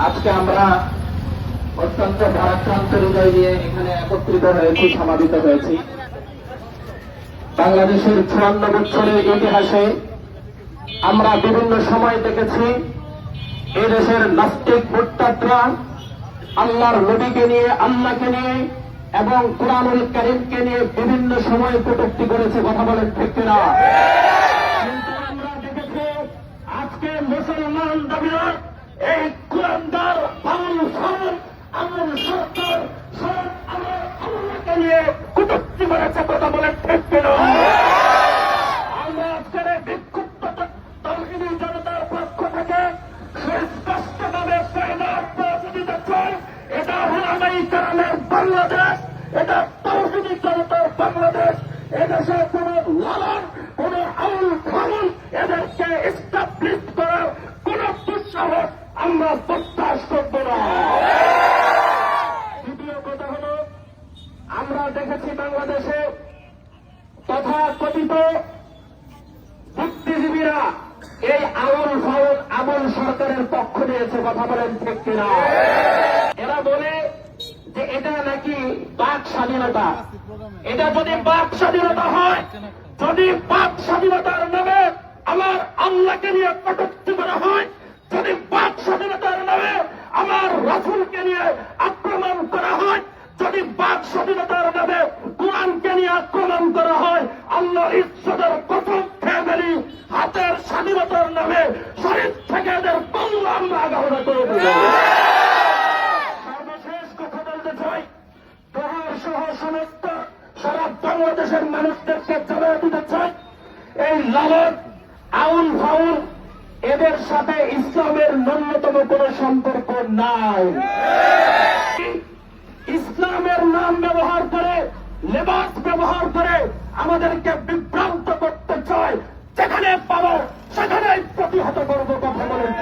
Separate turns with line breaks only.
আজকে আমরা অত্যন্ত ভারাক্রান্ত হৃদয় নিয়ে এখানে একত্রিত হয়েছি, সমাবেত হয়েছি। বাংলাদেশের ৫৪ বছরের ইতিহাসে আমরা বিভিন্ন সময় দেখেছি এই দেশের নাস্তিক মুরতাদরা আল্লাহর নবীকে নিয়ে, আল্লাহকে নিয়ে এবং কুরআনুল কারীমকে নিয়ে বিভিন্ন সময় কটূক্তি করেছে। কথা বলেন ঠিক কিনা? কিন্তু আমরা দেখেছি আজকে মুসলমান দাবিরা এই কুরআনদার বাউল ফরমান আমার সরকার আমার আল্লাহকে নিয়ে কটূক্তি করেছে। কথা বলেন ঠিক কিনা? আমরা আজকের বিক্ষুব্ধ তাওহীদি জনতার পক্ষ থেকে সুস্পষ্টভাবে দিতে চাই, এটা উলামায়ে কেরামের বাংলাদেশ, এটা তাওহীদি জনতার বাংলাদেশ। এদেশে কোন লালন, কোন আউল ফাউল এদেরকে এস্টাবলিশ করার কোন দুঃসাহস আমরা বরদাস্ত করব না। দ্বিতীয় কথা হল, আমরা দেখেছি বাংলাদেশে তথাকথিত বুদ্ধিজীবীরা এই আউল ফাউল আমল সরকারের পক্ষ নিয়েছে। কথা বলেন ঠিক কিনা? এরা বলে যে এটা নাকি বাক স্বাধীনতা। এটা যদি বাক স্বাধীনতা হয়, যদি বাক স্বাধীনতার নামে আমার আল্লাহকে নিয়ে কটূক্তি করা হয়, যদি বাক স্বাধীনতার নামে আমার রাসূলকে নিয়ে আক্রমণ করা হয়, যদি বাক স্বাধীনতার নামে কুরআনকে নিয়ে আক্রমণ করা হয়, আল্লাহর ইজ্জতের কসম খেয়ে বলি, হাতের স্বাধীনতার নামে শরীর থেকে এদের বাংলা আমরা আগাহনা করে দেব। সর্বশেষ কথা বলতে চাই, প্রহার সহ সমস্ত সারা বাংলাদেশের মানুষদেরকে জবাব দিতে চাই, এই লালন আউল ফাউল এদের সাথে ইসলামের ন্যূনতম কোন সম্পর্ক নাই। ইসলামের নাম ব্যবহার করে, লেবাস ব্যবহার করে আমাদেরকে বিভ্রান্ত করতে চায়। যেখানে পাবো সেখানেই প্রতিহত করবো। কথা বলেন।